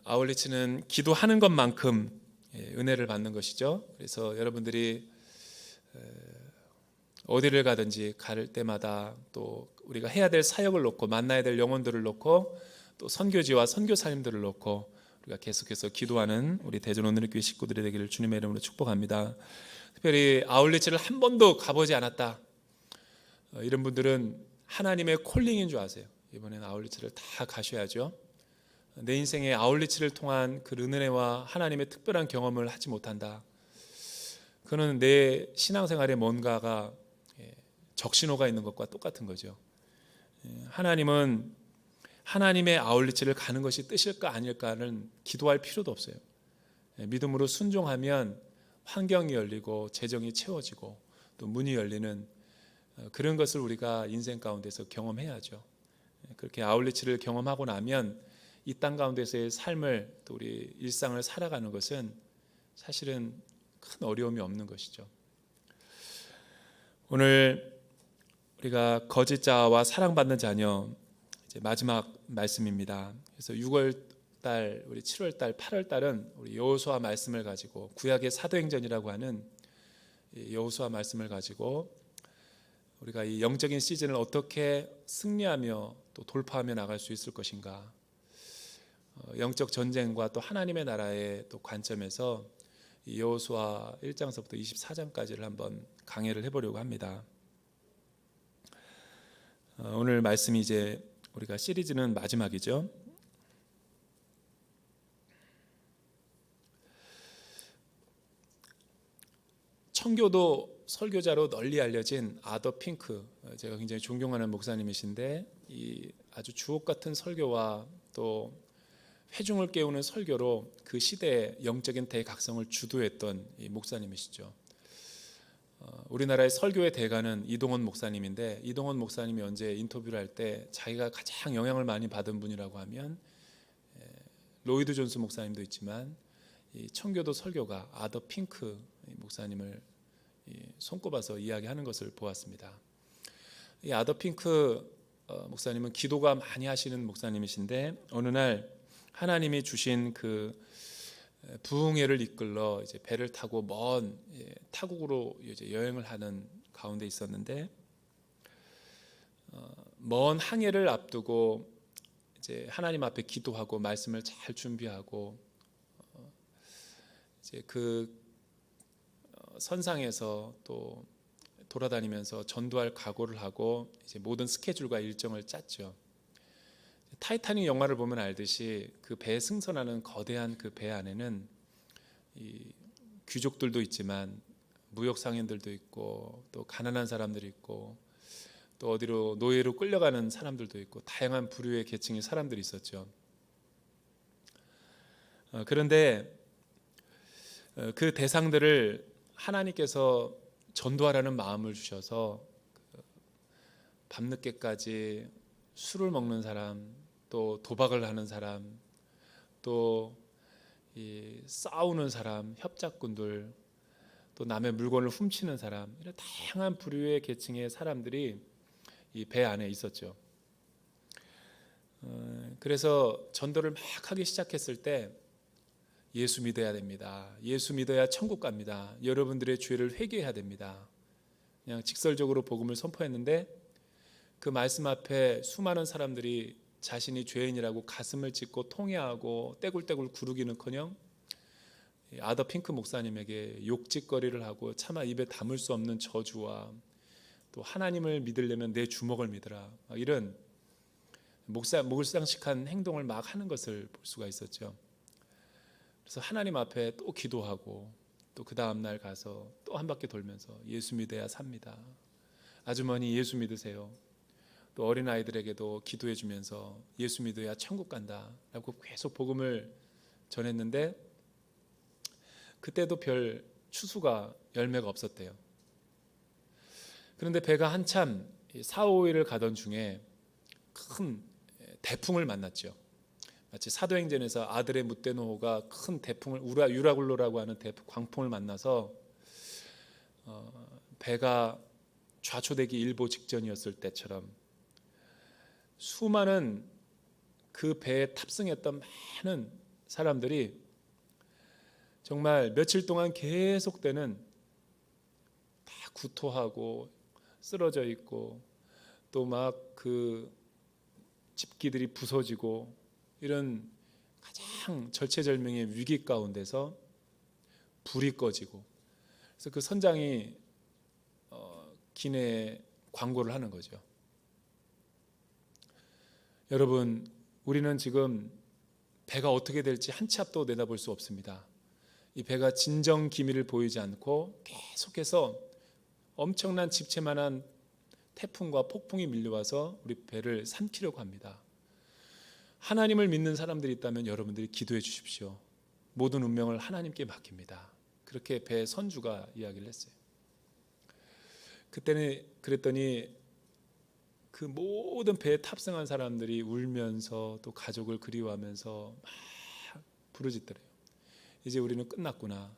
아울리치는 기도하는 것만큼 은혜를 받는 것이죠. 그래서 여러분들이 어디를 가든지 갈 때마다 또 우리가 해야 될 사역을 놓고 만나야 될 영혼들을 놓고 또 선교지와 선교사님들을 놓고 우리가 계속해서 기도하는 우리 대전 오늘의 식구들이 되기를 주님의 이름으로 축복합니다. 특별히 아울리치를 한 번도 가보지 않았다, 이런 분들은 하나님의 콜링인 줄 아세요. 이번에는 아울리치를 다 가셔야죠. 내 인생에 아울리치를 통한 그 은혜와 하나님의 특별한 경험을 하지 못한다, 그는 내 신앙생활에 뭔가가 적신호가 있는 것과 똑같은 거죠. 하나님은 하나님의 아울리치를 가는 것이 뜻일까 아닐까는 기도할 필요도 없어요. 믿음으로 순종하면 환경이 열리고 재정이 채워지고 또 문이 열리는 그런 것을 우리가 인생 가운데서 경험해야죠. 그렇게 아울리치를 경험하고 나면 이 땅 가운데서의 삶을 또 우리 일상을 살아가는 것은 사실은 큰 어려움이 없는 것이죠. 오늘 우리가 거짓자와 사랑받는 자녀 이제 마지막 말씀입니다. 그래서 6월달, 우리 7월달, 8월달은 우리 여호수아 말씀을 가지고 구약의 사도행전이라고 하는 여호수아 말씀을 가지고 우리가 이 영적인 시즌을 어떻게 승리하며 또 돌파하며 나갈 수 있을 것인가, 영적 전쟁과 또 하나님의 나라의 또 관점에서 여호수아 1장서부터 24장까지를 한번 강해를 해보려고 합니다. 오늘 말씀이 이제 우리가 시리즈는 마지막이죠. 청교도 설교자로 널리 알려진 아더 핑크, 제가 굉장히 존경하는 목사님이신데 이 아주 주옥 같은 설교와 또 회중을 깨우는 설교로 그 시대의 영적인 대각성을 주도했던 이 목사님이시죠. 우리나라의 설교의 대가는 이동원 목사님인데, 이동원 목사님이 언제 인터뷰를 할 때 자기가 가장 영향을 많이 받은 분이라고 하면 로이드 존스 목사님도 있지만 이 청교도 설교가 아더 핑크 목사님을 손꼽아서 이야기하는 것을 보았습니다. 이 아더 핑크 목사님은 기도가 많이 하시는 목사님이신데, 어느 날 하나님이 주신 그 부흥회를 이끌러 이제 배를 타고 먼 타국으로 이제 여행을 하는 가운데 있었는데, 먼 항해를 앞두고 이제 하나님 앞에 기도하고 말씀을 잘 준비하고 이제 그 선상에서 또 돌아다니면서 전도할 각오를 하고 이제 모든 스케줄과 일정을 짰죠. 타이타닉 영화를 보면 알듯이 그 배에 승선하는 거대한 그 배 안에는 이 귀족들도 있지만 무역 상인들도 있고 또 가난한 사람들이 있고 또 어디로 노예로 끌려가는 사람들도 있고 다양한 부류의 계층의 사람들이 있었죠. 그런데 그 대상들을 하나님께서 전도하라는 마음을 주셔서 밤늦게까지 술을 먹는 사람, 또 도박을 하는 사람, 또 싸우는 사람, 협작꾼들, 또 남의 물건을 훔치는 사람, 이런 다양한 부류의 계층의 사람들이 이 배 안에 있었죠. 그래서 전도를 막 하기 시작했을 때 예수 믿어야 됩니다. 예수 믿어야 천국 갑니다. 여러분들의 죄를 회개해야 됩니다. 그냥 직설적으로 복음을 선포했는데 그 말씀 앞에 수많은 사람들이 자신이 죄인이라고 가슴을 찢고 통회하고 떼굴떼굴 구르기는커녕 아더 핑크 목사님에게 욕짓거리를 하고 차마 입에 담을 수 없는 저주와 또 하나님을 믿으려면 내 주먹을 믿으라, 이런 몰상식한 행동을 막 하는 것을 볼 수가 있었죠. 그래서 하나님 앞에 또 기도하고 또 그 다음날 가서 또 한 바퀴 돌면서 예수 믿어야 삽니다. 아주머니 예수 믿으세요. 또 어린아이들에게도 기도해 주면서 예수 믿어야 천국 간다 라고 계속 복음을 전했는데, 그때도 별 추수가 열매가 없었대요. 그런데 배가 한참 4, 5일을 가던 중에 큰 대풍을 만났죠. 마치 사도행전에서 아들의 묻대노호가 큰 대풍을 유라굴로라고 하는 광풍을 만나서 배가 좌초되기 일보 직전이었을 때처럼 수많은 그 배에 탑승했던 많은 사람들이 정말 며칠 동안 계속되는 다 구토하고 쓰러져 있고 또 막 그 집기들이 부서지고 이런 가장 절체절명의 위기 가운데서 불이 꺼지고 그래서 그 선장이 기내에 광고를 하는 거죠. 여러분, 우리는 지금 배가 어떻게 될지 한 치 앞도 내다볼 수 없습니다. 이 배가 진정 기미를 보이지 않고 계속해서 엄청난 집채만한 태풍과 폭풍이 밀려와서 우리 배를 삼키려고 합니다. 하나님을 믿는 사람들이 있다면 여러분들이 기도해 주십시오. 모든 운명을 하나님께 맡깁니다. 그렇게 배 선주가 이야기를 했어요. 그때는 그랬더니 그 모든 배에 탑승한 사람들이 울면서 또 가족을 그리워하면서 막 부르짖더래요. 이제 우리는 끝났구나.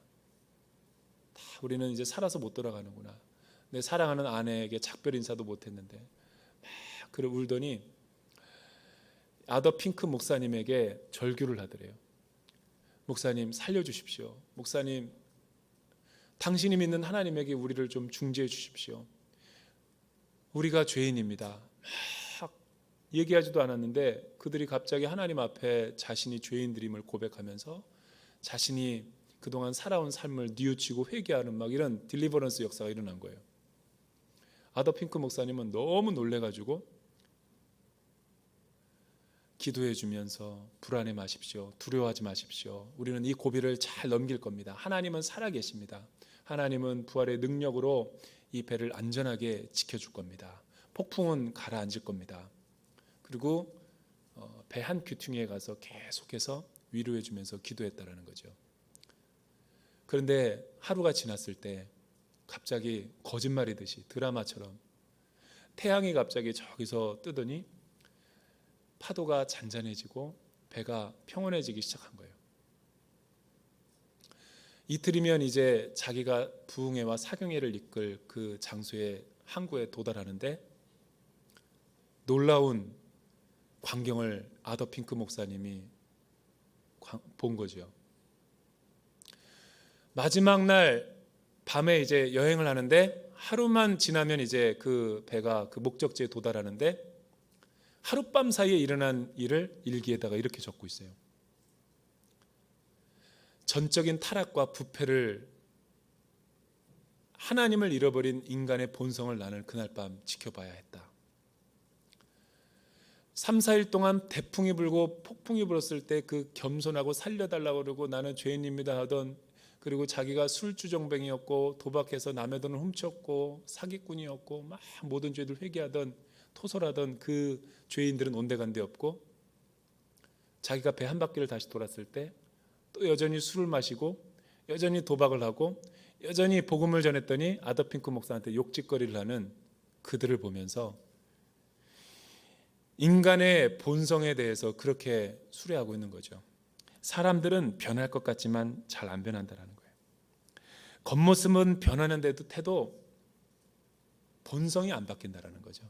우리는 이제 살아서 못 돌아가는구나. 내 사랑하는 아내에게 작별 인사도 못했는데 막 그래 울더니 아더 핑크 목사님에게 절규를 하더래요. 목사님 살려주십시오. 목사님 당신이 믿는 하나님에게 우리를 좀 중재해 주십시오. 우리가 죄인입니다. 막 얘기하지도 않았는데 그들이 갑자기 하나님 앞에 자신이 죄인들임을 고백하면서 자신이 그동안 살아온 삶을 뉘우치고 회개하는 막 이런 딜리버런스 역사가 일어난 거예요. 아더 핑크 목사님은 너무 놀래가지고 기도해 주면서 불안해 마십시오. 두려워하지 마십시오. 우리는 이 고비를 잘 넘길 겁니다. 하나님은 살아계십니다. 하나님은 부활의 능력으로 이 배를 안전하게 지켜줄 겁니다. 폭풍은 가라앉을 겁니다. 그리고 배 한 귀퉁이에 가서 계속해서 위로해 주면서 기도했다라는 거죠. 그런데 하루가 지났을 때 갑자기 거짓말이듯이 드라마처럼 태양이 갑자기 저기서 뜨더니 파도가 잔잔해지고 배가 평온해지기 시작한 거예요. 이틀이면 이제 자기가 부흥회와 사경회를 이끌 그 장소의 항구에 도달하는데 놀라운 광경을 아더 핑크 목사님이 본 거죠. 마지막 날 밤에 이제 여행을 하는데 하루만 지나면 이제 그 배가 그 목적지에 도달하는데 하룻밤 사이에 일어난 일을 일기에다가 이렇게 적고 있어요. 전적인 타락과 부패를 하나님을 잃어버린 인간의 본성을 나는 그날 밤 지켜봐야 했다. 3, 4일 동안 태풍이 불고 폭풍이 불었을 때 그 겸손하고 살려달라고 그러고 나는 죄인입니다 하던, 그리고 자기가 술주정뱅이였고 도박해서 남의 돈을 훔쳤고 사기꾼이었고 막 모든 죄들 회개하던 토설하던 그 죄인들은 온데간데 없고, 자기가 배 한 바퀴를 다시 돌았을 때 또 여전히 술을 마시고 여전히 도박을 하고 여전히 복음을 전했더니 아더 핑크 목사한테 욕짓거리를 하는 그들을 보면서 인간의 본성에 대해서 그렇게 수레하고 있는 거죠. 사람들은 변할 것 같지만 잘 안 변한다는 거예요. 겉모습은 변하는데도 태도, 본성이 안 바뀐다는 거죠.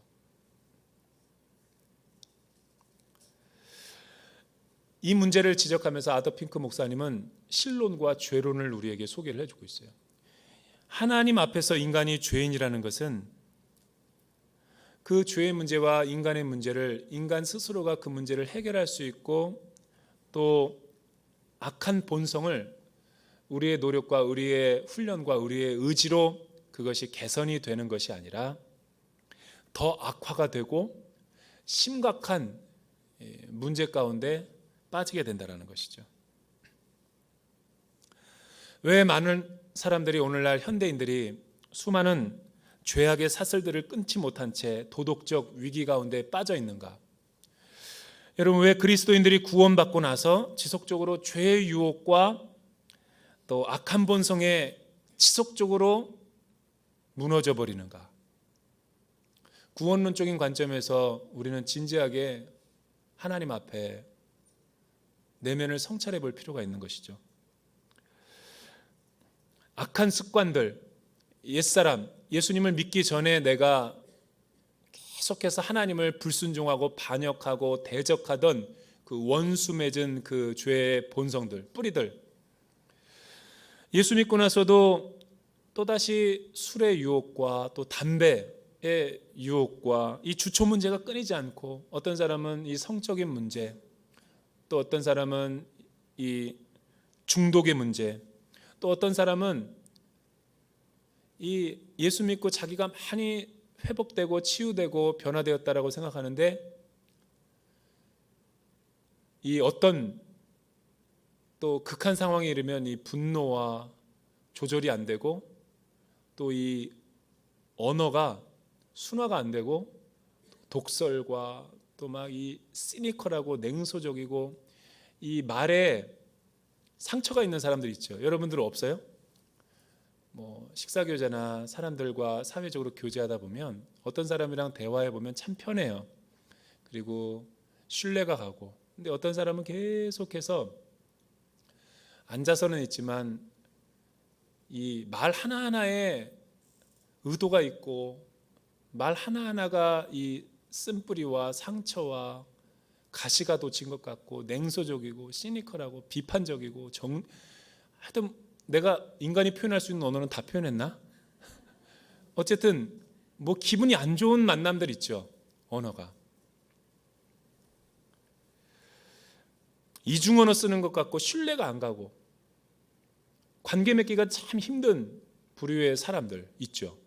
이 문제를 지적하면서 아더 핑크 목사님은 신론과 죄론을 우리에게 소개를 해주고 있어요. 하나님 앞에서 인간이 죄인이라는 것은 그 죄의 문제와 인간의 문제를 인간 스스로가 그 문제를 해결할 수 있고, 또 악한 본성을 우리의 노력과 우리의 훈련과 우리의 의지로 그것이 개선이 되는 것이 아니라 더 악화가 되고 심각한 문제 가운데 빠지게 된다는 것이죠. 왜 많은 사람들이 오늘날 현대인들이 수많은 죄악의 사슬들을 끊지 못한 채 도덕적 위기 가운데 빠져 있는가? 여러분, 왜 그리스도인들이 구원받고 나서 지속적으로 죄의 유혹과 또 악한 본성에 지속적으로 무너져 버리는가? 구원론적인 관점에서 우리는 진지하게 하나님 앞에 내면을 성찰해 볼 필요가 있는 것이죠. 악한 습관들, 옛사람, 예수님을 믿기 전에 내가 계속해서 하나님을 불순종하고 반역하고 대적하던 그 원수 맺은 그 죄의 본성들, 뿌리들. 예수 믿고 나서도 또다시 술의 유혹과 또 담배의 유혹과 이 주초 문제가 끊이지 않고, 어떤 사람은 이 성적인 문제, 또 어떤 사람은 이 중독의 문제, 또 어떤 사람은 이 예수 믿고 자기가 많이 회복되고 치유되고 변화되었다라고 생각하는데, 이 어떤 또 극한 상황에 이르면 이 분노와 조절이 안 되고, 또 이 언어가 순화가 안 되고, 독설과 또 막 이 시니컬하고 냉소적이고 이 말에 상처가 있는 사람들 있죠. 여러분들은 없어요? 뭐 식사 교제나 사람들과 사회적으로 교제하다 보면 어떤 사람이랑 대화해 보면 참 편해요. 그리고 신뢰가 가고. 근데 어떤 사람은 계속해서 앉아서는 있지만 이 말 하나하나에 의도가 있고, 말 하나하나가 이 쓴뿌리와 상처와 가시가 돋친 것 같고, 냉소적이고 시니컬하고 비판적이고, 하여튼 내가 인간이 표현할 수 있는 언어는 다 표현했나? 어쨌든 뭐 기분이 안 좋은 만남들 있죠. 언어가 이중언어 쓰는 것 같고, 신뢰가 안 가고, 관계 맺기가 참 힘든 부류의 사람들 있죠.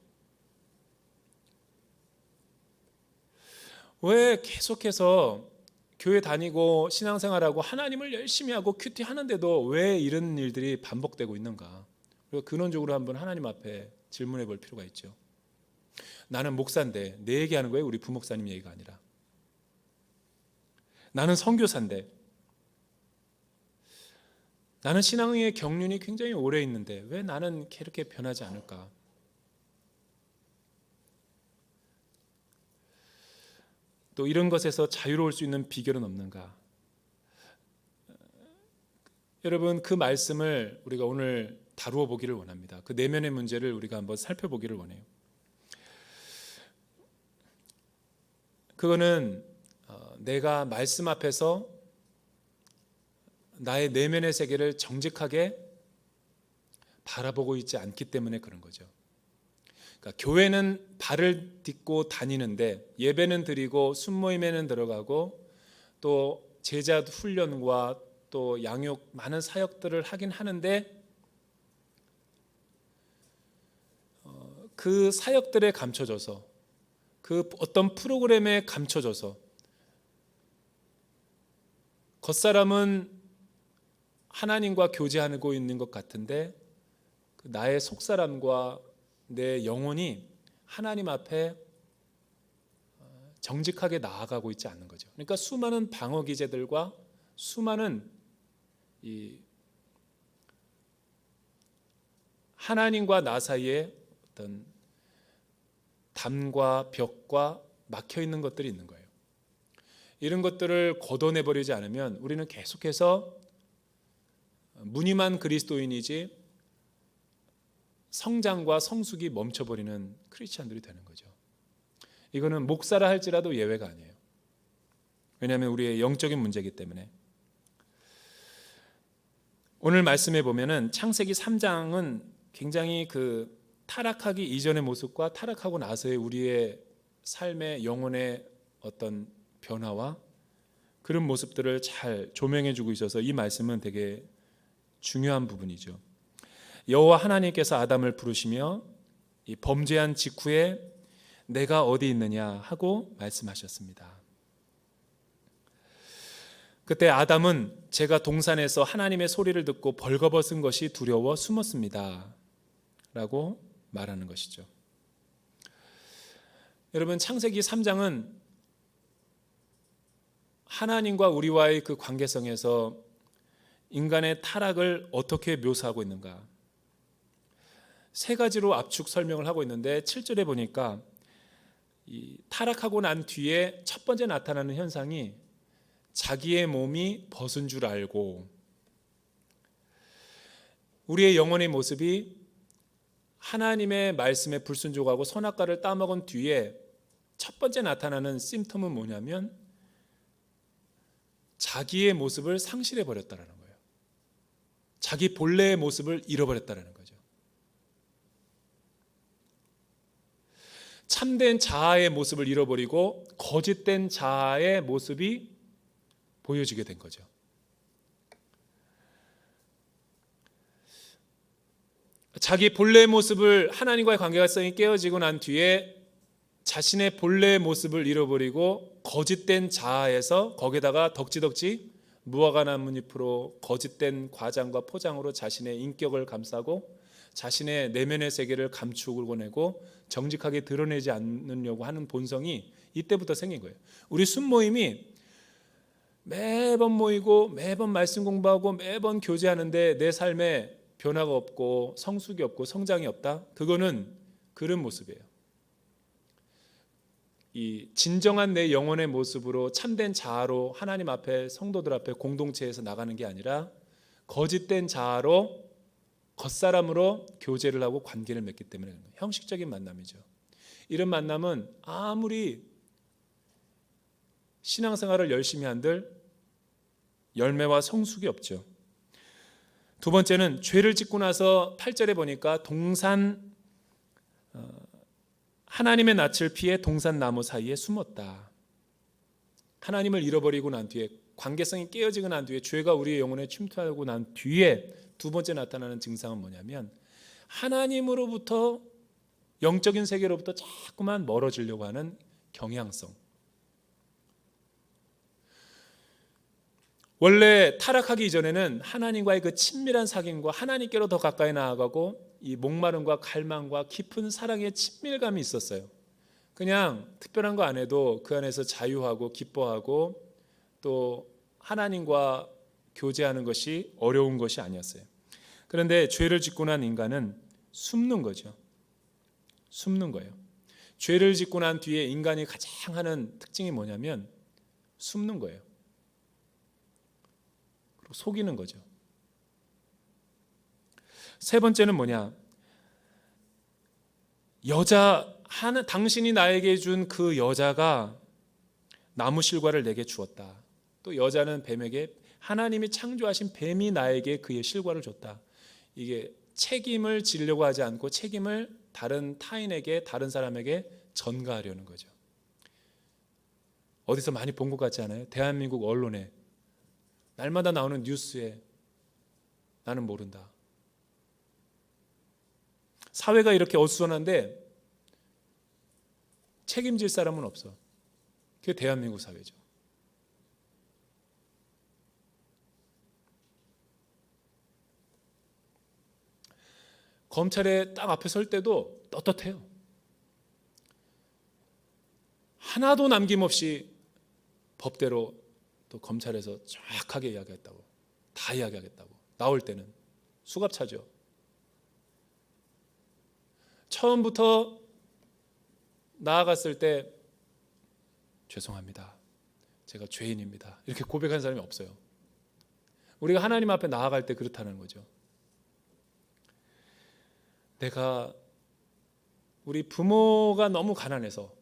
왜 계속해서 교회 다니고 신앙생활하고 하나님을 열심히 하고 큐티 하는데도 왜 이런 일들이 반복되고 있는가? 그리고 근원적으로 한번 하나님 앞에 질문해 볼 필요가 있죠. 나는 목사인데 내 얘기하는 거예요? 우리 부목사님 얘기가 아니라. 나는 선교사인데, 나는 신앙의 경륜이 굉장히 오래 있는데 왜 나는 이렇게 변하지 않을까? 또 이런 것에서 자유로울 수 있는 비결은 없는가? 여러분, 그 말씀을 우리가 오늘 다루어 보기를 원합니다. 그 내면의 문제를 우리가 한번 살펴보기를 원해요. 그거는 내가 말씀 앞에서 나의 내면의 세계를 정직하게 바라보고 있지 않기 때문에 그런 거죠. 그러니까 교회는 발을 딛고 다니는데, 예배는 드리고 순모임에는 들어가고 또 제자 훈련과 또 양육 많은 사역들을 하긴 하는데, 그 사역들에 감춰져서, 그 어떤 프로그램에 감춰져서 겉사람은 하나님과 교제하고 있는 것 같은데 나의 속사람과 내 영혼이 하나님 앞에 정직하게 나아가고 있지 않는 거죠. 그러니까 수많은 방어 기제들과 수많은 이 하나님과 나 사이에 어떤 담과 벽과 막혀 있는 것들이 있는 거예요. 이런 것들을 걷어내버리지 않으면 우리는 계속해서 무늬만 그리스도인이지 성장과 성숙이 멈춰버리는 크리스찬들이 되는 거죠. 이거는 목사라 할지라도 예외가 아니에요. 왜냐하면 우리의 영적인 문제이기 때문에. 오늘 말씀해 보면은 창세기 3장은 굉장히 그 타락하기 이전의 모습과 타락하고 나서의 우리의 삶의 영혼의 어떤 변화와 그런 모습들을 잘 조명해 주고 있어서 이 말씀은 되게 중요한 부분이죠. 여호와 하나님께서 아담을 부르시며 이 범죄한 직후에 내가 어디 있느냐 하고 말씀하셨습니다. 그때 아담은 제가 동산에서 하나님의 소리를 듣고 벌거벗은 것이 두려워 숨었습니다 라고 말하는 것이죠. 여러분, 창세기 3장은 하나님과 우리와의 그 관계성에서 인간의 타락을 어떻게 묘사하고 있는가, 세 가지로 압축 설명을 하고 있는데 7절에 보니까 이 타락하고 난 뒤에 첫 번째 나타나는 현상이 자기의 몸이 벗은 줄 알고, 우리의 영혼의 모습이 하나님의 말씀에 불순종하고 선악과를 따먹은 뒤에 첫 번째 나타나는 심텀은 뭐냐면 자기의 모습을 상실해 버렸다라는 거예요. 자기 본래의 모습을 잃어버렸다라는 거죠. 참된 자아의 모습을 잃어버리고 거짓된 자아의 모습이 보여지게 된 거죠. 자기 본래의 모습을, 하나님과의 관계성이 깨어지고 난 뒤에 자신의 본래의 모습을 잃어버리고 거짓된 자아에서 거기다가 덕지덕지 무화과 나뭇잎으로 거짓된 과장과 포장으로 자신의 인격을 감싸고 자신의 내면의 세계를 감추고 내고 정직하게 드러내지 않으려고 하는 본성이 이때부터 생긴 거예요. 우리 순모임이 매번 모이고 매번 말씀 공부하고 매번 교제하는데 내 삶에 변화가 없고 성숙이 없고 성장이 없다? 그거는 그런 모습이에요. 이 진정한 내 영혼의 모습으로 참된 자아로 하나님 앞에, 성도들 앞에, 공동체에서 나가는 게 아니라 거짓된 자아로, 겉사람으로 교제를 하고 관계를 맺기 때문에 형식적인 만남이죠. 이런 만남은 아무리 신앙생활을 열심히 한들 열매와 성숙이 없죠. 두 번째는 죄를 짓고 나서 8절에 보니까 하나님의 낯을 피해 동산나무 사이에 숨었다. 하나님을 잃어버리고 난 뒤에, 관계성이 깨어지고 난 뒤에, 죄가 우리의 영혼에 침투하고 난 뒤에 두 번째 나타나는 증상은 뭐냐면 하나님으로부터, 영적인 세계로부터 자꾸만 멀어지려고 하는 경향성. 원래 타락하기 이전에는 하나님과의 그 친밀한 사귐과 하나님께로 더 가까이 나아가고 이 목마름과 갈망과 깊은 사랑의 친밀감이 있었어요. 그냥 특별한 거 안 해도 그 안에서 자유하고 기뻐하고 또 하나님과 교제하는 것이 어려운 것이 아니었어요. 그런데 죄를 짓고 난 인간은 숨는 거죠. 숨는 거예요. 죄를 짓고 난 뒤에 인간이 가장 하는 특징이 뭐냐면 숨는 거예요. 그리고 속이는 거죠. 세 번째는 뭐냐? 당신이 나에게 준 그 여자가 나무 실과를 내게 주었다. 또 여자는 뱀에게, 하나님이 창조하신 뱀이 나에게 그의 실과를 줬다. 이게 책임을 지려고 하지 않고 책임을 다른 타인에게, 다른 사람에게 전가하려는 거죠. 어디서 많이 본 것 같지 않아요? 대한민국 언론에 날마다 나오는 뉴스에 나는 모른다. 사회가 이렇게 어수선한데 책임질 사람은 없어. 그게 대한민국 사회죠. 검찰에 딱 앞에 설 때도 떳떳해요. 하나도 남김없이 법대로 또 검찰에서 정확하게 이야기했다고, 다 이야기하겠다고. 나올 때는 수갑차죠. 처음부터 나아갔을 때 죄송합니다, 제가 죄인입니다, 이렇게 고백한 사람이 없어요. 우리가 하나님 앞에 나아갈 때 그렇다는 거죠. 우리 부모가 너무 가난해서,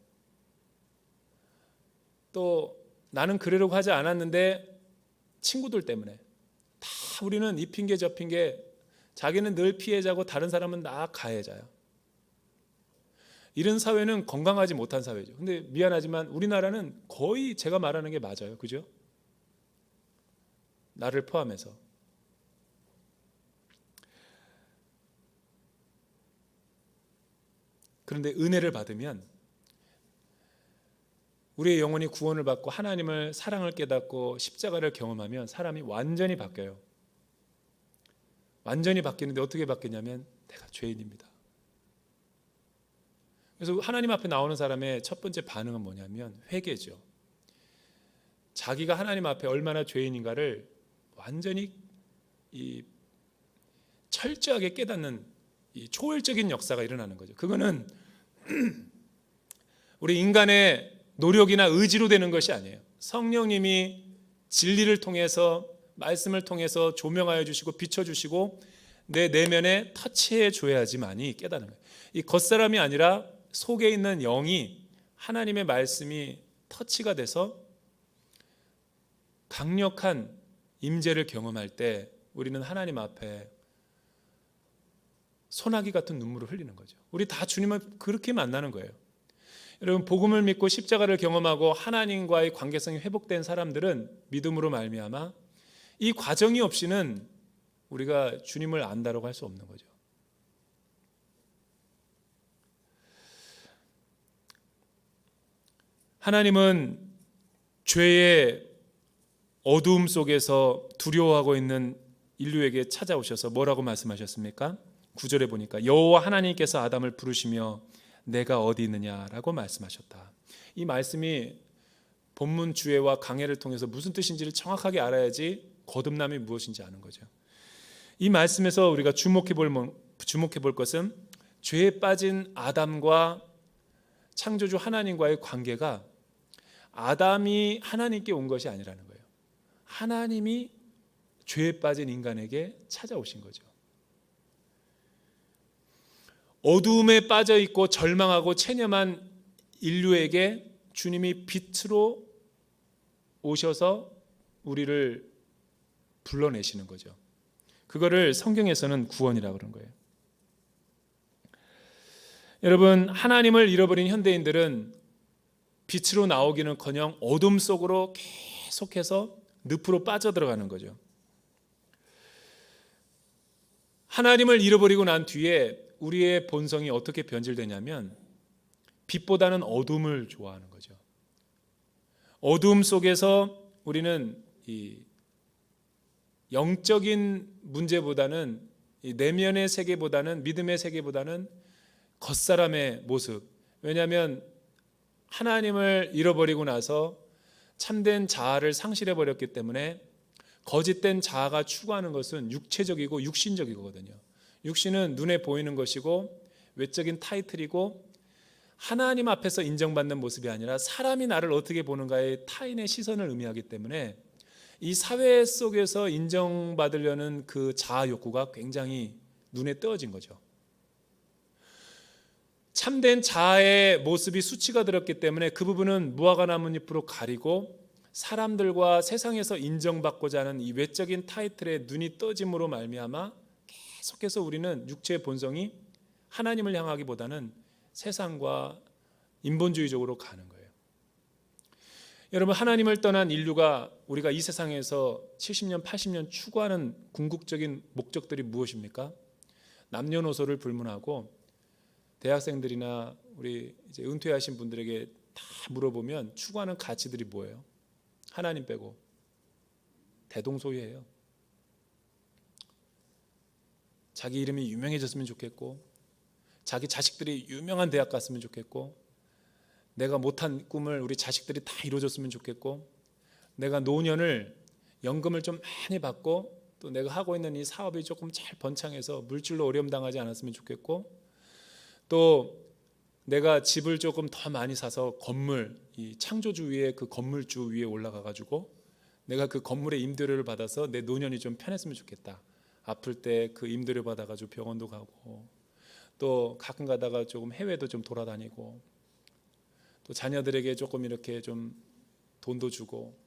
또 나는 그러려고 하지 않았는데 친구들 때문에, 다 우리는 이 핑계 저 핑계, 자기는 늘 피해자고 다른 사람은 다 가해자야. 이런 사회는 건강하지 못한 사회죠. 근데 미안하지만 우리나라는 거의 제가 말하는 게 맞아요. 그죠? 나를 포함해서. 그런데 은혜를 받으면, 우리의 영혼이 구원을 받고 하나님을, 사랑을 깨닫고 십자가를 경험하면 사람이 완전히 바뀌어요. 완전히 바뀌는데 어떻게 바뀌냐면 내가 죄인입니다. 그래서 하나님 앞에 나오는 사람의 첫 번째 반응은 뭐냐면 회개죠. 자기가 하나님 앞에 얼마나 죄인인가를 완전히 철저하게 깨닫는 이 초월적인 역사가 일어나는 거죠. 그거는 우리 인간의 노력이나 의지로 되는 것이 아니에요. 성령님이 진리를 통해서, 말씀을 통해서 조명하여 주시고 비춰주시고 내 내면에 터치해 줘야지만이 깨닫는 거예요. 이 겉사람이 아니라 속에 있는 영이, 하나님의 말씀이 터치가 돼서 강력한 임재를 경험할 때 우리는 하나님 앞에 소나기 같은 눈물을 흘리는 거죠. 우리 다 주님을 그렇게 만나는 거예요. 여러분, 복음을 믿고 십자가를 경험하고 하나님과의 관계성이 회복된 사람들은 믿음으로 말미암아 이 과정이 없이는 우리가 주님을 안다라고 할 수 없는 거죠. 하나님은 죄의 어두움 속에서 두려워하고 있는 인류에게 찾아오셔서 뭐라고 말씀하셨습니까? 9절에 보니까 여호와 하나님께서 아담을 부르시며 내가 어디 있느냐라고 말씀하셨다. 이 말씀이 본문 주애와 강해를 통해서 무슨 뜻인지를 정확하게 알아야지 거듭남이 무엇인지 아는 거죠. 이 말씀에서 우리가 주목해 볼 것은 죄에 빠진 아담과 창조주 하나님과의 관계가 아담이 하나님께 온 것이 아니라는 거예요. 하나님이 죄에 빠진 인간에게 찾아오신 거죠. 어두움에 빠져 있고 절망하고 체념한 인류에게 주님이 빛으로 오셔서 우리를 불러내시는 거죠. 그거를 성경에서는 구원이라고 그런 거예요. 여러분, 하나님을 잃어버린 현대인들은 빛으로 나오기는커녕 어둠 속으로 계속해서 늪으로 빠져들어가는 거죠. 하나님을 잃어버리고 난 뒤에 우리의 본성이 어떻게 변질되냐면 빛보다는 어둠을 좋아하는 거죠. 어둠 속에서 우리는 이 영적인 문제보다는 이 내면의 세계보다는 믿음의 세계보다는 겉사람의 모습, 왜냐하면 하나님을 잃어버리고 나서 참된 자아를 상실해버렸기 때문에 거짓된 자아가 추구하는 것은 육체적이고 육신적이거든요. 육신은 눈에 보이는 것이고 외적인 타이틀이고 하나님 앞에서 인정받는 모습이 아니라 사람이 나를 어떻게 보는가의 타인의 시선을 의미하기 때문에 이 사회 속에서 인정받으려는 그 자아 욕구가 굉장히 눈에 띄어진 거죠. 참된 자아의 모습이 수치가 들었기 때문에 그 부분은 무화과 나뭇잎으로 가리고 사람들과 세상에서 인정받고자 하는 이 외적인 타이틀에 눈이 떠짐으로 말미암아 계속해서 우리는 육체의 본성이 하나님을 향하기보다는 세상과 인본주의적으로 가는 거예요. 여러분, 하나님을 떠난 인류가 우리가 이 세상에서 70년, 80년 추구하는 궁극적인 목적들이 무엇입니까? 남녀노소를 불문하고 대학생들이나 우리 이제 은퇴하신 분들에게 다 물어보면 추구하는 가치들이 뭐예요? 하나님 빼고 대동소이해요. 자기 이름이 유명해졌으면 좋겠고 자기 자식들이 유명한 대학 갔으면 좋겠고 내가 못한 꿈을 우리 자식들이 다 이루어졌으면 좋겠고 내가 노년을 연금을 좀 많이 받고 또 내가 하고 있는 이 사업이 조금 잘 번창해서 물질로 어려움 당하지 않았으면 좋겠고 또 내가 집을 조금 더 많이 사서 건물, 이 창조주 위에 그 건물주 위에 올라가 가지고 내가 그 건물의 임대료를 받아서 내 노년이 좀 편했으면 좋겠다. 아플 때 그 임대료 받아가지고 병원도 가고 또 가끔 가다가 조금 해외도 좀 돌아다니고 또 자녀들에게 조금 이렇게 좀 돈도 주고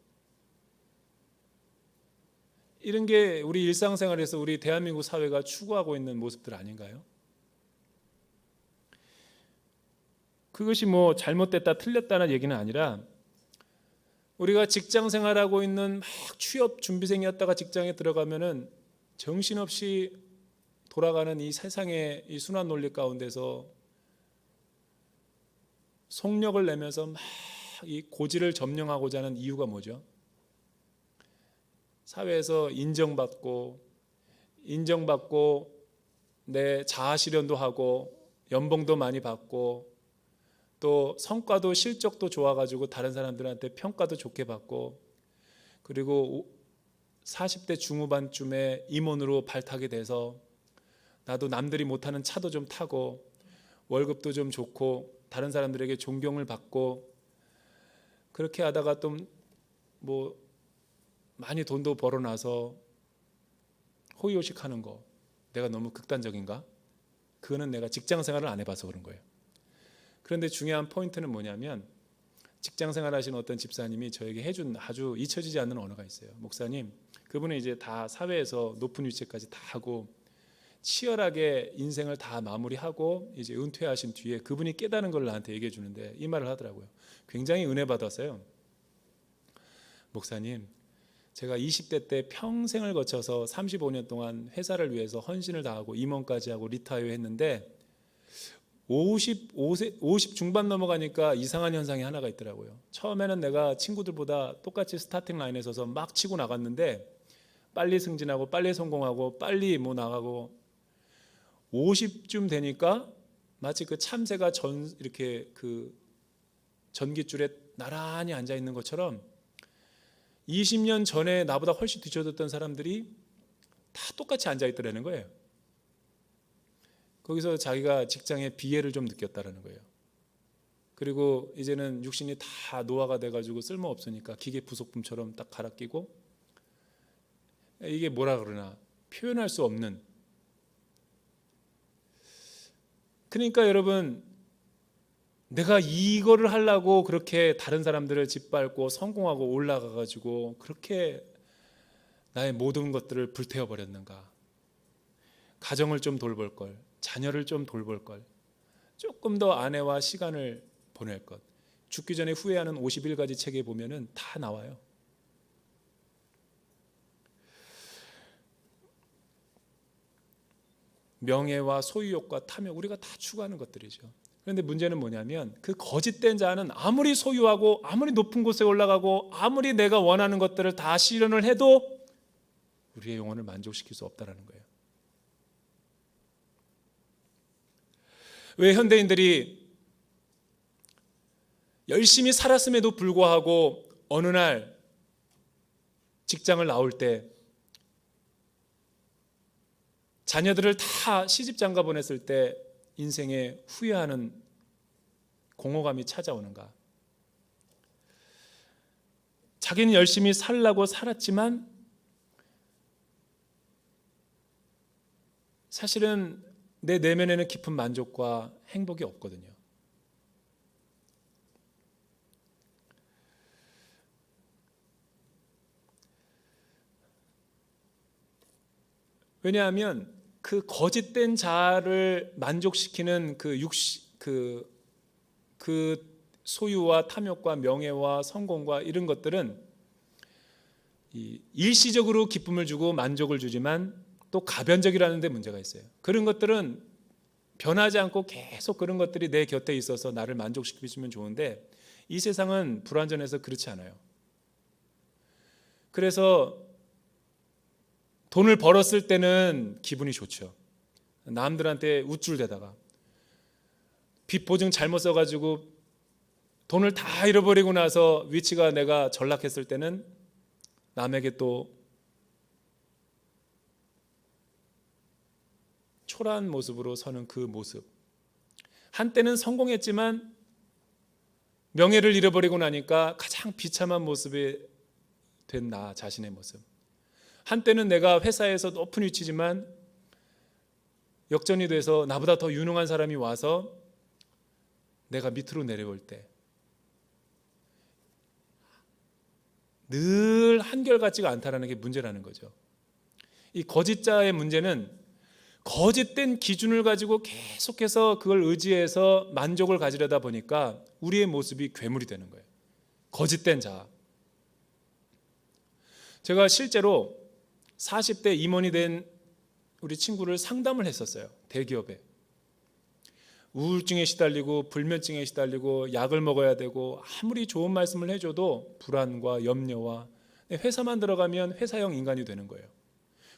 이런 게 우리 일상생활에서 우리 대한민국 사회가 추구하고 있는 모습들 아닌가요? 그것이 뭐 잘못됐다 틀렸다는 얘기는 아니라 우리가 직장 생활하고 있는 막 취업 준비생이었다가 직장에 들어가면은 정신없이 돌아가는 이 세상의 이 순환 논리 가운데서 속력을 내면서 막 이 고지를 점령하고자 하는 이유가 뭐죠? 사회에서 인정받고 내 자아 실현도 하고 연봉도 많이 받고 또 성과도 실적도 좋아가지고 다른 사람들한테 평가도 좋게 받고 그리고 40대 중후반쯤에 임원으로 발탁이 돼서 나도 남들이 못하는 차도 좀 타고 월급도 좀 좋고 다른 사람들에게 존경을 받고 그렇게 하다가 또 뭐 많이 돈도 벌어놔서 호의호식하는 거 내가 너무 극단적인가? 그거는 내가 직장 생활을 안 해봐서 그런 거예요. 그런데 중요한 포인트는 뭐냐면 직장 생활하시는 어떤 집사님이 저에게 해준 아주 잊혀지지 않는 언어가 있어요. 목사님, 그분은 이제 다 사회에서 높은 위치까지 다 하고 치열하게 인생을 다 마무리하고 이제 은퇴하신 뒤에 그분이 깨닫는 걸 나한테 얘기해 주는데 이 말을 하더라고요. 굉장히 은혜 받았어요. 목사님, 제가 20대 때 평생을 거쳐서 35년 동안 회사를 위해서 헌신을 다하고 임원까지 하고 리타이어 했는데 50 중반 넘어가니까 이상한 현상이 하나가 있더라고요. 처음에는 내가 친구들보다 똑같이 스타팅 라인에 서서 막 치고 나갔는데 빨리 승진하고 빨리 성공하고 빨리 뭐 나가고 50쯤 되니까 마치 그 참새가 이렇게 그 전깃줄에 나란히 앉아 있는 것처럼 20년 전에 나보다 훨씬 뒤쳐졌던 사람들이 다 똑같이 앉아 있더라는 거예요. 거기서 자기가 직장에 비애를 좀 느꼈다라는 거예요. 그리고 이제는 육신이 다 노화가 돼가지고 쓸모없으니까 기계 부속품처럼 딱 갈아 끼고, 이게 뭐라 그러나 표현할 수 없는. 그러니까 여러분, 내가 이거를 하려고 그렇게 다른 사람들을 짓밟고 성공하고 올라가가지고 그렇게 나의 모든 것들을 불태워 버렸는가. 가정을 좀 돌볼 걸, 자녀를 좀 돌볼 걸, 조금 더 아내와 시간을 보낼 것. 죽기 전에 후회하는 51가지 책에 보면은 다 나와요. 명예와 소유욕과 탐욕, 우리가 다 추구하는 것들이죠. 그런데 문제는 뭐냐면 그 거짓된 자는 아무리 소유하고 아무리 높은 곳에 올라가고 아무리 내가 원하는 것들을 다 실현을 해도 우리의 영혼을 만족시킬 수 없다는 거예요. 왜 현대인들이 열심히 살았음에도 불구하고 어느 날 직장을 나올 때 자녀들을 다 시집장가 보냈을 때 인생에 후회하는 공허감이 찾아오는가? 자기는 열심히 살라고 살았지만 사실은 내 내면에는 깊은 만족과 행복이 없거든요. 왜냐하면 그 거짓된 자를 만족시키는 그 소유와 탐욕과 명예와 성공과 이런 것들은 일시적으로 기쁨을 주고 만족을 주지만 또 가변적이라는 데 문제가 있어요. 그런 것들은 변하지 않고 계속 그런 것들이 내 곁에 있어서 나를 만족시키면 좋은데 이 세상은 불완전해서 그렇지 않아요. 그래서 돈을 벌었을 때는 기분이 좋죠. 남들한테 우쭐대다가 빚 보증 잘못 써가지고 돈을 다 잃어버리고 나서 위치가 내가 전락했을 때는 남에게 또 초라한 모습으로 서는 그 모습. 한때는 성공했지만 명예를 잃어버리고 나니까 가장 비참한 모습이 된 나 자신의 모습. 한때는 내가 회사에서 높은 위치지만 역전이 돼서 나보다 더 유능한 사람이 와서 내가 밑으로 내려올 때 늘 한결같지가 않다라는 게 문제라는 거죠. 이 거짓자의 문제는 거짓된 기준을 가지고 계속해서 그걸 의지해서 만족을 가지려다 보니까 우리의 모습이 괴물이 되는 거예요. 거짓된 자. 제가 실제로 40대 임원이 된 우리 친구를 상담을 했었어요. 대기업에. 우울증에 시달리고 불면증에 시달리고 약을 먹어야 되고 아무리 좋은 말씀을 해줘도 불안과 염려와 회사만 들어가면 회사형 인간이 되는 거예요.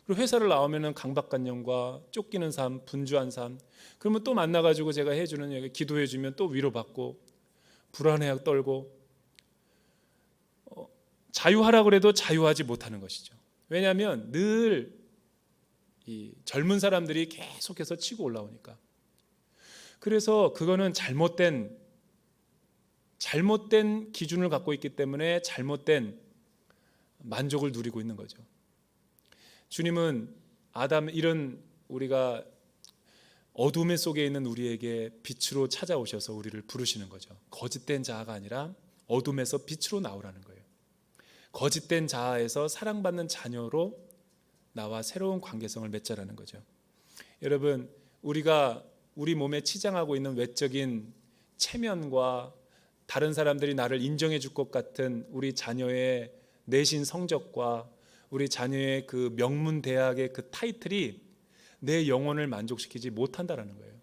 그리고 회사를 나오면 강박관념과 쫓기는 삶, 분주한 삶. 그러면 또 만나가지고 제가 해주는 얘기 기도해주면 또 위로받고 불안해 떨고 자유하라 그래도 자유하지 못하는 것이죠. 왜냐하면 늘 이 젊은 사람들이 계속해서 치고 올라오니까. 그래서 그거는 잘못된 기준을 갖고 있기 때문에 잘못된 만족을 누리고 있는 거죠. 주님은 이런 우리가 어둠의 속에 있는 우리에게 빛으로 찾아오셔서 우리를 부르시는 거죠. 거짓된 자아가 아니라 어둠에서 빛으로 나오라는 거예요. 거짓된 자아에서 사랑받는 자녀로 나와 새로운 관계성을 맺자라는 거죠. 여러분, 우리가 우리 몸에 치장하고 있는 외적인 체면과 다른 사람들이 나를 인정해 줄 것 같은 우리 자녀의 내신 성적과 우리 자녀의 그 명문 대학의 그 타이틀이 내 영혼을 만족시키지 못한다라는 거예요.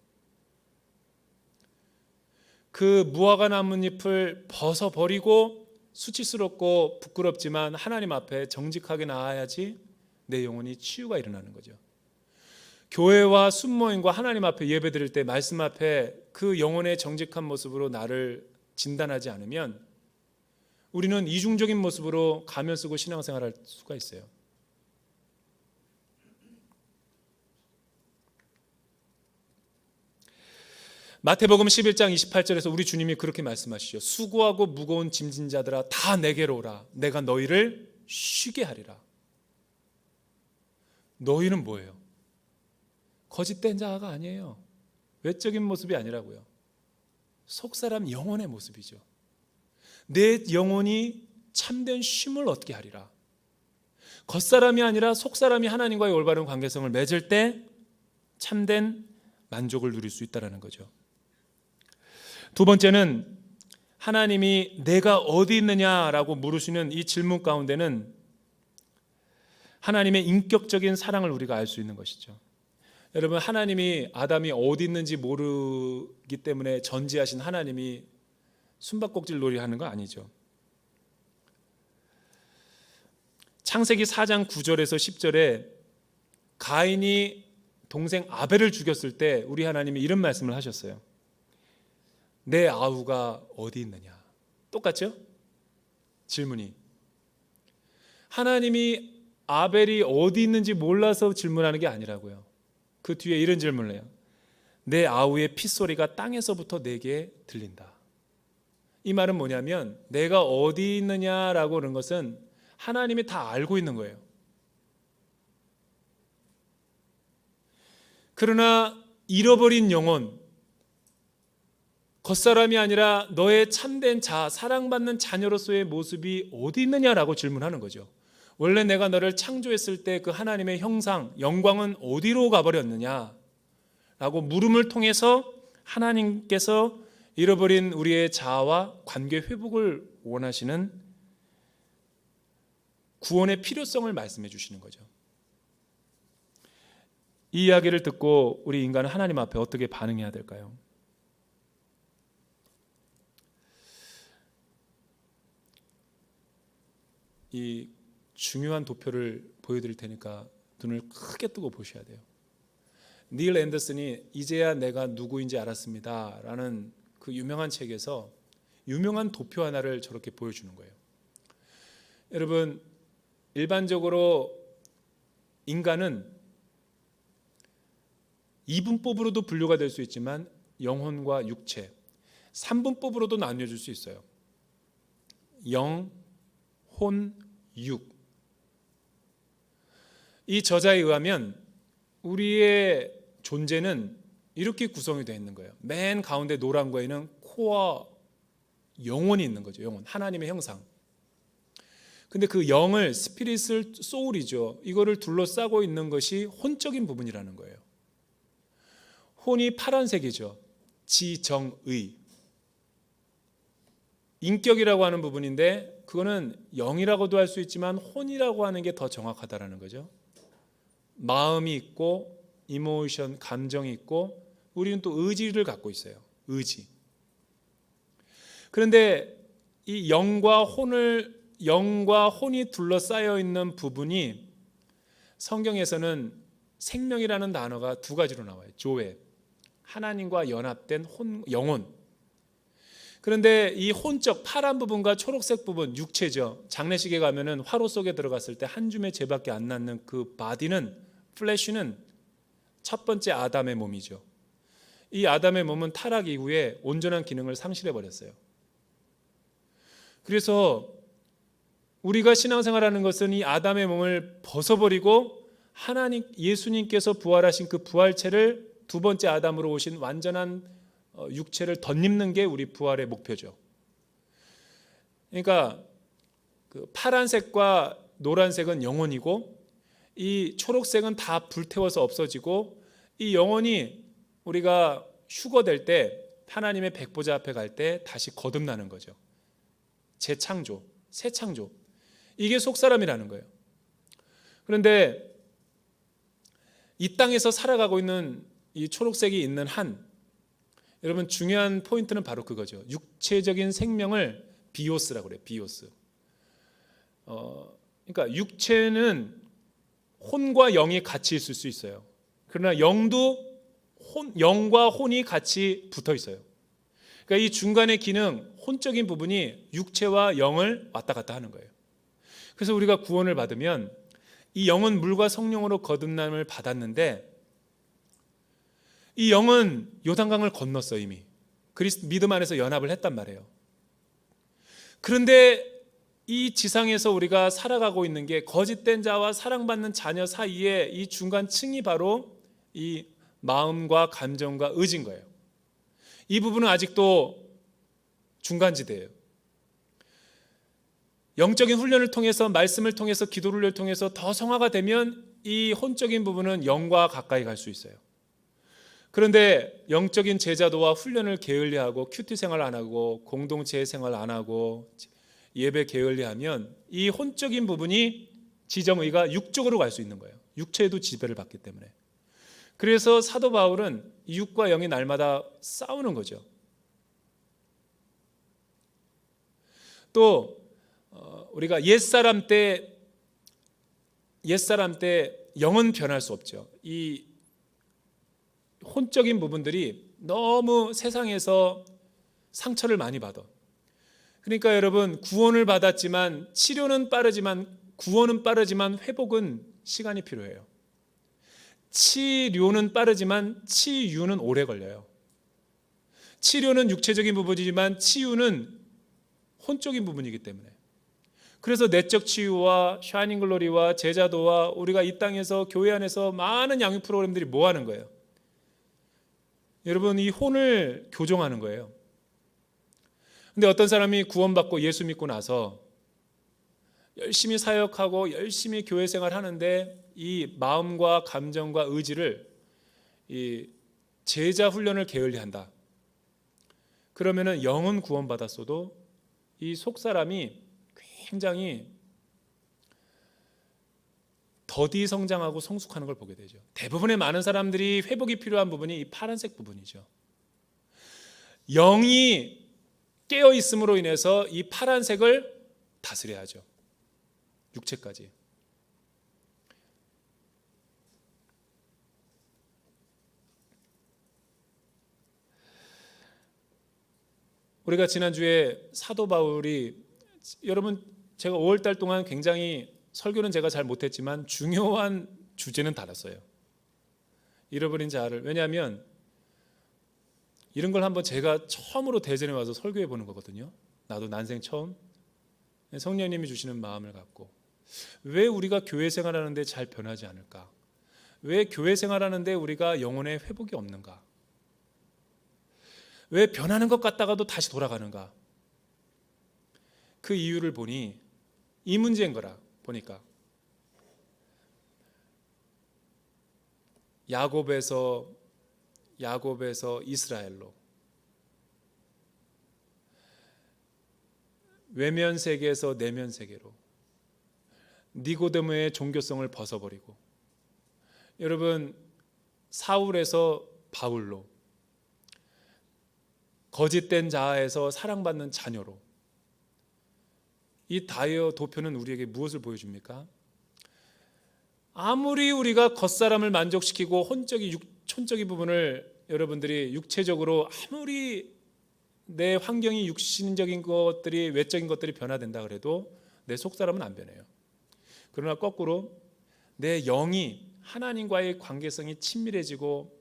그 무화과 나뭇잎을 벗어버리고 수치스럽고 부끄럽지만 하나님 앞에 정직하게 나아야지 내 영혼이 치유가 일어나는 거죠. 교회와 순모임과 하나님 앞에 예배드릴 때 말씀 앞에 그 영혼의 정직한 모습으로 나를 진단하지 않으면 우리는 이중적인 모습으로 가면 쓰고 신앙생활할 수가 있어요. 마태복음 11장 28절에서 우리 주님이 그렇게 말씀하시죠. 수고하고 무거운 짐진 자들아 다 내게로 오라. 내가 너희를 쉬게 하리라. 너희는 뭐예요? 거짓된 자아가 아니에요. 외적인 모습이 아니라고요. 속사람 영혼의 모습이죠. 내 영혼이 참된 쉼을 얻게 하리라. 겉사람이 아니라 속사람이 하나님과의 올바른 관계성을 맺을 때 참된 만족을 누릴 수 있다는 거죠. 두 번째는 하나님이 내가 어디 있느냐라고 물으시는 이 질문 가운데는 하나님의 인격적인 사랑을 우리가 알 수 있는 것이죠. 여러분, 하나님이 아담이 어디 있는지 모르기 때문에 전지하신 하나님이 숨바꼭질 놀이 하는 거 아니죠. 창세기 4장 9절에서 10절에 가인이 동생 아벨을 죽였을 때 우리 하나님이 이런 말씀을 하셨어요. 내 아우가 어디 있느냐. 똑같죠? 질문이. 하나님이 아벨이 어디 있는지 몰라서 질문하는 게 아니라고요. 그 뒤에 이런 질문을 해요. 내 아우의 핏소리가 땅에서부터 내게 들린다. 이 말은 뭐냐면 내가 어디 있느냐라고 그런 것은 하나님이 다 알고 있는 거예요. 그러나 잃어버린 영혼, 겉사람이 아니라 너의 참된 자, 사랑받는 자녀로서의 모습이 어디 있느냐라고 질문하는 거죠. 원래 내가 너를 창조했을 때 그 하나님의 형상, 영광은 어디로 가버렸느냐 라고 물음을 통해서 하나님께서 잃어버린 우리의 자아와 관계 회복을 원하시는 구원의 필요성을 말씀해 주시는 거죠. 이 이야기를 듣고 우리 인간은 하나님 앞에 어떻게 반응해야 될까요? 이 중요한 도표를 보여드릴 테니까 눈을 크게 뜨고 보셔야 돼요. 닐 앤더슨이 이제야 내가 누구인지 알았습니다 라는 그 유명한 책에서 유명한 도표 하나를 저렇게 보여주는 거예요. 여러분, 일반적으로 인간은 이분법으로도 분류가 될 수 있지만 영혼과 육체, 3분법으로도 나뉘어질 수 있어요. 영, 혼, 육. 이 저자에 의하면 우리의 존재는 이렇게 구성이 되어 있는 거예요. 맨 가운데 노란 거에는 코와 영혼이 있는 거죠. 영혼, 하나님의 형상. 근데 그 영을, 스피릿을, 소울이죠. 이거를 둘러싸고 있는 것이 혼적인 부분이라는 거예요. 혼이 파란색이죠. 지정의. 인격이라고 하는 부분인데 그거는 영이라고도 할 수 있지만 혼이라고 하는 게 더 정확하다라는 거죠. 마음이 있고 이모션, 감정이 있고 우리는 또 의지를 갖고 있어요. 의지. 그런데 이 영과 혼이 둘러싸여 있는 부분이 성경에서는 생명이라는 단어가 두 가지로 나와요. 조회. 하나님과 연합된 영혼. 그런데 이 혼적 파란 부분과 초록색 부분, 육체죠. 장례식에 가면은 화로 속에 들어갔을 때 한 줌의 재밖에 안 남는 그 바디는, 플래시는 첫 번째 아담의 몸이죠. 이 아담의 몸은 타락 이후에 온전한 기능을 상실해 버렸어요. 그래서 우리가 신앙생활하는 것은 이 아담의 몸을 벗어버리고 하나님, 예수님께서 부활하신 그 부활체를 두 번째 아담으로 오신 완전한 육체를 덧입는 게 우리 부활의 목표죠. 그러니까 그 파란색과 노란색은 영혼이고 이 초록색은 다 불태워서 없어지고 이 영혼이 우리가 휴거될 때 하나님의 백보자 앞에 갈 때 다시 거듭나는 거죠. 재창조, 새 창조. 이게 속사람이라는 거예요. 그런데 이 땅에서 살아가고 있는 이 초록색이 있는 한, 여러분 중요한 포인트는 바로 그거죠. 육체적인 생명을 비오스라고 그래요. 비오스. 그러니까 육체는 혼과 영이 같이 있을 수 있어요. 그러나 영과 혼이 같이 붙어 있어요. 그러니까 이 중간의 기능, 혼적인 부분이 육체와 영을 왔다 갔다 하는 거예요. 그래서 우리가 구원을 받으면 이 영은 물과 성령으로 거듭남을 받았는데 이 영은 요단강을 건넜어 이미. 믿음 안에서 연합을 했단 말이에요. 그런데 이 지상에서 우리가 살아가고 있는 게 거짓된 자와 사랑받는 자녀 사이에 이 중간 층이 바로 이 마음과 감정과 의지인 거예요. 이 부분은 아직도 중간지대예요. 영적인 훈련을 통해서 말씀을 통해서 기도를 통해서 더 성화가 되면 이 혼적인 부분은 영과 가까이 갈 수 있어요. 그런데 영적인 제자도와 훈련을 게을리하고 큐티 생활 안 하고 공동체 생활 안 하고 예배 게을리하면 이 혼적인 부분이 지정의가 육적으로 갈 수 있는 거예요. 육체에도 지배를 받기 때문에. 그래서 사도 바울은 육과 영이 날마다 싸우는 거죠. 또 우리가 옛사람 때 영은 변할 수 없죠. 이 혼적인 부분들이 너무 세상에서 상처를 많이 받아. 그러니까 여러분 구원을 받았지만 구원은 빠르지만 회복은 시간이 필요해요. 치료는 빠르지만 치유는 오래 걸려요. 치료는 육체적인 부분이지만 치유는 혼적인 부분이기 때문에. 그래서 내적 치유와 샤이닝 글로리와 제자도와 우리가 이 땅에서 교회 안에서 많은 양육 프로그램들이 뭐 하는 거예요? 여러분 이 혼을 교정하는 거예요. 근데 어떤 사람이 구원받고 예수 믿고 나서 열심히 사역하고 열심히 교회 생활하는데 이 마음과 감정과 의지를 이 제자 훈련을 게을리한다. 그러면은 영은 구원받았어도 이 속사람이 굉장히 더디 성장하고 성숙하는 걸 보게 되죠. 대부분의 많은 사람들이 회복이 필요한 부분이 이 파란색 부분이죠. 영이 깨어 있음으로 인해서 이 파란색을 다스려야죠. 육체까지. 우리가 지난주에 사도 바울이 여러분 제가 5월달 동안 굉장히 설교는 제가 잘 못했지만 중요한 주제는 다뤘어요. 잃어버린 자아를. 왜냐하면 이런 걸 한번 제가 처음으로 대전에 와서 설교해 보는 거거든요. 나도 난생 처음. 성령님이 주시는 마음을 갖고 왜 우리가 교회 생활하는데 잘 변하지 않을까? 왜 교회 생활하는데 우리가 영혼의 회복이 없는가? 왜 변하는 것 같다가도 다시 돌아가는가? 그 이유를 보니 이 문제인 거라 보니까 야곱에서 이스라엘로, 외면 세계에서 내면 세계로, 니고데모의 종교성을 벗어버리고, 여러분 사울에서 바울로, 거짓된 자아에서 사랑받는 자녀로, 이 다이어 도표는 우리에게 무엇을 보여줍니까? 아무리 우리가 겉사람을 만족시키고 촌적인 부분을 여러분들이 육체적으로 아무리 내 환경이 육신적인 것들이 외적인 것들이 변화된다 그래도 내 속사람은 안 변해요. 그러나 거꾸로 내 영이 하나님과의 관계성이 친밀해지고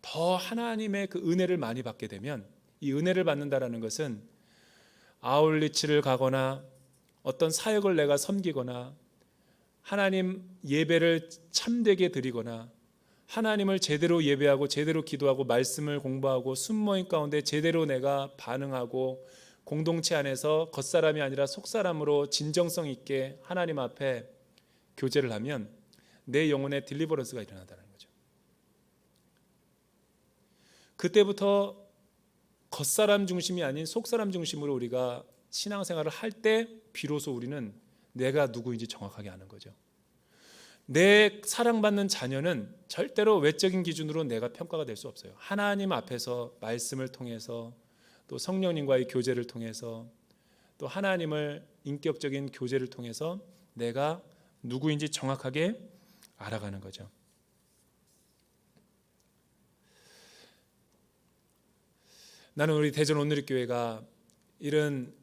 더 하나님의 그 은혜를 많이 받게 되면, 이 은혜를 받는다라는 것은 아울리치를 가거나 어떤 사역을 내가 섬기거나 하나님 예배를 참되게 드리거나 하나님을 제대로 예배하고 제대로 기도하고 말씀을 공부하고 순모임 가운데 제대로 내가 반응하고 공동체 안에서 겉사람이 아니라 속사람으로 진정성 있게 하나님 앞에 교제를 하면 내 영혼에 딜리버런스가 일어나다는 거죠. 그때부터 겉사람 중심이 아닌 속사람 중심으로 우리가 신앙생활을 할 때 비로소 우리는 내가 누구인지 정확하게 아는 거죠. 내 사랑받는 자녀는 절대로 외적인 기준으로 내가 평가가 될 수 없어요. 하나님 앞에서 말씀을 통해서 또 성령님과의 교제를 통해서 또 하나님을 인격적인 교제를 통해서 내가 누구인지 정확하게 알아가는 거죠. 나는 우리 대전 온누리교회가 이런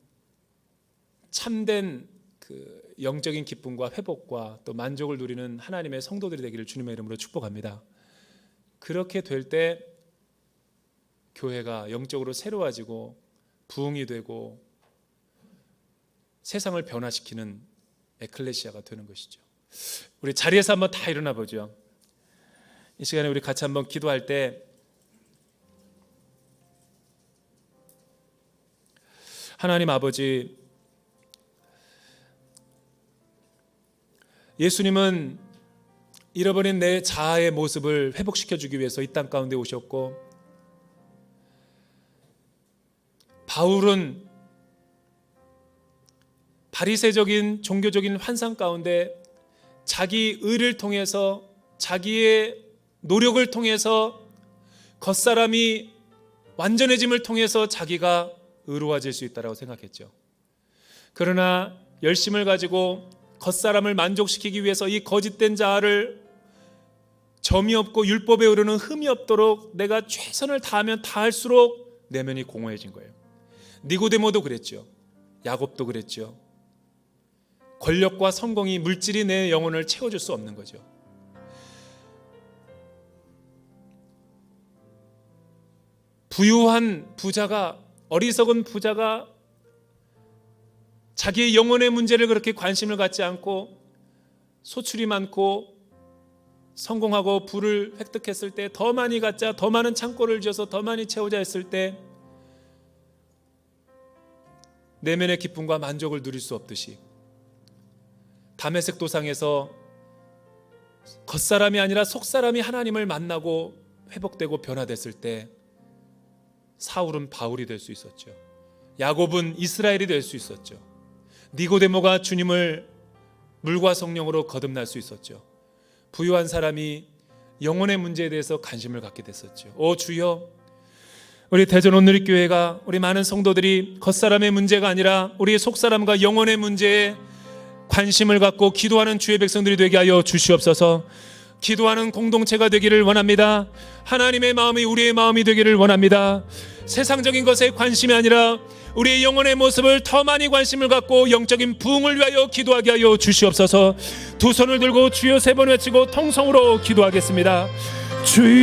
참된 그 영적인 기쁨과 회복과 또 만족을 누리는 하나님의 성도들이 되기를 주님의 이름으로 축복합니다. 그렇게 될 때 교회가 영적으로 새로워지고 부흥이 되고 세상을 변화시키는 에클레시아가 되는 것이죠. 우리 자리에서 한번 다 일어나 보죠. 이 시간에 우리 같이 한번 기도할 때 하나님 아버지, 예수님은 잃어버린 내 자아의 모습을 회복시켜주기 위해서 이 땅 가운데 오셨고, 바울은 바리새적인 종교적인 환상 가운데 자기 의를 통해서 자기의 노력을 통해서 겉사람이 완전해짐을 통해서 자기가 의로워질 수 있다고 생각했죠. 그러나 열심을 가지고 겉사람을 만족시키기 위해서 이 거짓된 자아를 점이 없고 율법에 이르는 흠이 없도록 내가 최선을 다하면 다할수록 내면이 공허해진 거예요. 니고데모도 그랬죠. 야곱도 그랬죠. 권력과 성공이 물질이 내 영혼을 채워줄 수 없는 거죠. 부유한 부자가, 어리석은 부자가 자기의 영혼의 문제를 그렇게 관심을 갖지 않고 소출이 많고 성공하고 부를 획득했을 때 더 많이 갖자, 더 많은 창고를 지어서 더 많이 채우자 했을 때 내면의 기쁨과 만족을 누릴 수 없듯이 다메섹 도상에서 겉사람이 아니라 속사람이 하나님을 만나고 회복되고 변화됐을 때 사울은 바울이 될 수 있었죠. 야곱은 이스라엘이 될 수 있었죠. 니고데모가 주님을 물과 성령으로 거듭날 수 있었죠. 부유한 사람이 영혼의 문제에 대해서 관심을 갖게 됐었죠. 오 주여, 우리 대전 온누리교회가 우리 많은 성도들이 겉사람의 문제가 아니라 우리 속사람과 영혼의 문제에 관심을 갖고 기도하는 주의 백성들이 되게 하여 주시옵소서. 기도하는 공동체가 되기를 원합니다. 하나님의 마음이 우리의 마음이 되기를 원합니다. 세상적인 것에 관심이 아니라 우리의 영혼의 모습을 더 많이 관심을 갖고 영적인 부흥을 위하여 기도하게 하여 주시옵소서. 두 손을 들고 주여 3번 외치고 통성으로 기도하겠습니다. 주여.